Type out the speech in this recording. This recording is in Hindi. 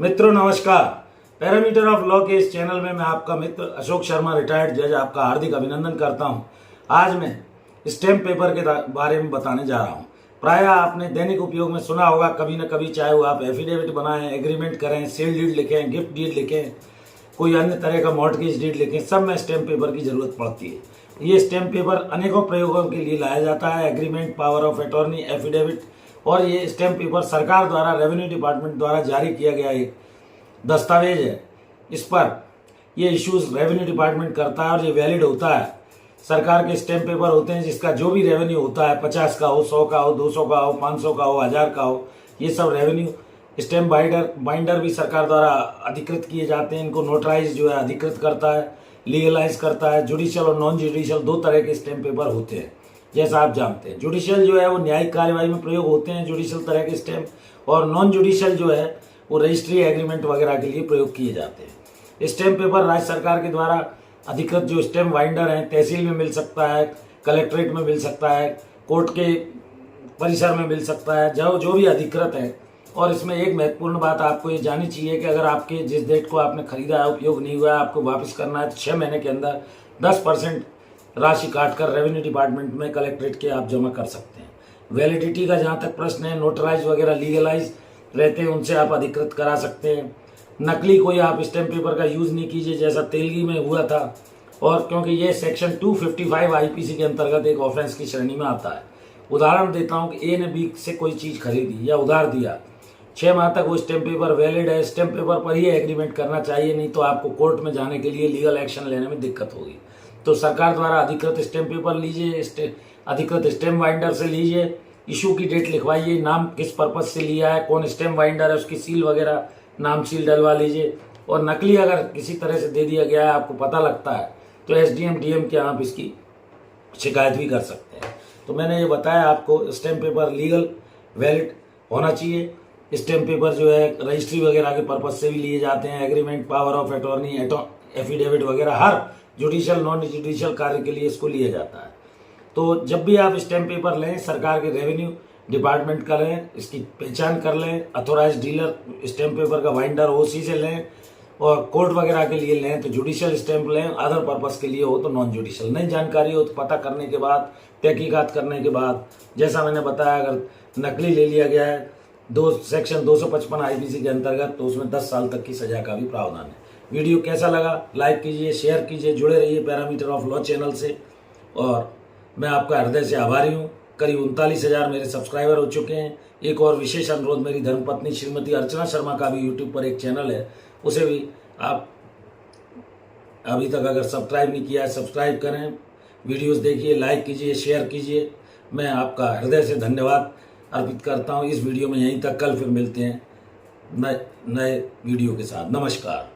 मित्रों नमस्कार। पैरामीटर ऑफ लॉ के इस चैनल में मैं आपका मित्र अशोक शर्मा रिटायर्ड जज आपका हार्दिक अभिनंदन करता हूं। आज मैं स्टैम्प पेपर के बारे में बताने जा रहा हूं। प्रायः आपने दैनिक उपयोग में सुना होगा कभी न कभी, चाहे वो आप एफिडेविट बनाएं, एग्रीमेंट करें, सेल डीड लिखें, गिफ्ट डीड लिखें, कोई अन्य तरह का मॉर्टगेज डीड लिखें, सब में स्टैम्प पेपर की जरूरत पड़ती है। ये स्टैम्प पेपर अनेकों प्रयोगों के लिए लाया जाता है। Agreement, power of attorney, affidavit, और ये स्टैम्प पेपर सरकार द्वारा रेवेन्यू डिपार्टमेंट द्वारा जारी किया गया एक दस्तावेज है। इस पर ये इश्यूज रेवेन्यू डिपार्टमेंट करता है और ये वैलिड होता है। सरकार के स्टैम्प पेपर होते हैं जिसका जो भी रेवेन्यू होता है, 50 का हो, 100 का हो, 200 का हो, 500 का हो, 1000 का हो, ये सब रेवेन्यू स्टैम्प बाइंडर भी सरकार द्वारा अधिकृत किए जाते हैं। इनको नोटराइज जो है अधिकृत करता है, लीगलाइज करता है। जुडिशियल और नॉन जुडिशियल दो तरह के स्टैम्प पेपर होते हैं, जैसा आप जानते हैं। जुडिशियल जो है वो न्यायिक कार्यवाही में प्रयोग होते हैं जुडिशियल तरह के स्टैम्प, और नॉन जुडिशियल जो है वो रजिस्ट्री एग्रीमेंट वगैरह के लिए प्रयोग किए जाते हैं। स्टैम्प पेपर राज्य सरकार के द्वारा अधिकृत जो स्टैम्प बाइंडर हैं, तहसील में मिल सकता है, कलेक्ट्रेट में मिल सकता है, कोर्ट के परिसर में मिल सकता है, जो भी अधिकृत है। और इसमें एक महत्वपूर्ण बात आपको ये जाननी चाहिए कि अगर आपके जिस डेट को आपने खरीदा है, उपयोग नहीं हुआ है, आपको वापस करना है, तो 6 महीने के अंदर 10% राशि काटकर रेवेन्यू डिपार्टमेंट में कलेक्ट्रेट के आप जमा कर सकते हैं। वैलिडिटी का जहाँ तक प्रश्न है, नोटराइज वगैरह लीगलाइज रहते हैं, उनसे आप अधिकृत करा सकते हैं। नकली कोई आप स्टैम्प पेपर का यूज नहीं कीजिए, जैसा तेलगी में हुआ था। और क्योंकि ये सेक्शन 255 आईपीसी के अंतर्गत एक ऑफेंस की श्रेणी में आता है। उदाहरण देता हूं कि ए ने बी से कोई चीज खरीदी या उधार दिया, 6 माह तक वो स्टैम्प पेपर वैलिड है। स्टैम्प पेपर पर ही एग्रीमेंट करना चाहिए, नहीं तो आपको कोर्ट में जाने के लिए लीगल एक्शन लेने में दिक्कत होगी। तो सरकार द्वारा अधिकृत स्टैम्प पेपर लीजिए, अधिकृत स्टैम्प बाइंडर से लीजिए, इशू की डेट लिखवाइए, नाम किस पर्पज से लिया है, कौन स्टैम्प बाइंडर है, उसकी सील वगैरह, नाम सील डलवा लीजिए। और नकली अगर किसी तरह से दे दिया गया है, आपको पता लगता है, तो एसडीएम डीएम के आप इसकी शिकायत भी कर सकते हैं। तो मैंने ये बताया आपको, स्टैम्प पेपर लीगल वैलिड होना चाहिए। स्टैम्प पेपर जो है रजिस्ट्री वगैरह के पर्पज से भी लिए जाते हैं। Agreement, power of attorney, affidavit वगैरह हर जुडिशियल नॉन जुडिशियल कार्य के लिए इसको लिया जाता है। तो जब भी आप स्टैम्प पेपर लें, सरकार के रेवेन्यू डिपार्टमेंट का लें, इसकी पहचान कर लें, अथोराइज डीलर स्टैम्प पेपर का बाइंडर ओसी से लें, और कोर्ट वगैरह के लिए लें तो जुडिशियल स्टैम्प लें, अदर पर्पस के लिए हो तो नॉन जुडिशियल। नई जानकारी हो तो पता करने के बाद, तहकीकात करने के बाद, जैसा मैंने बताया, अगर नकली ले लिया गया है सेक्शन 255 आईपीसी के अंतर्गत, तो उसमें 10 साल तक की सजा का भी प्रावधान है। वीडियो कैसा लगा लाइक कीजिए, शेयर कीजिए, जुड़े रहिए पैरामीटर ऑफ लॉ चैनल से। और मैं आपका हृदय से आभारी हूँ। करीब 39,000 मेरे सब्सक्राइबर हो चुके हैं। एक और विशेष अनुरोध, मेरी धर्मपत्नी श्रीमती अर्चना शर्मा का भी यूट्यूब पर एक चैनल है, उसे भी आप अभी तक अगर सब्सक्राइब नहीं किया है, सब्सक्राइब करें, वीडियोस देखिए, लाइक कीजिए, शेयर कीजिए। मैं आपका हृदय से धन्यवाद अर्पित करता हूँ। इस वीडियो में यहीं तक, कल फिर मिलते हैं नए वीडियो के साथ। नमस्कार।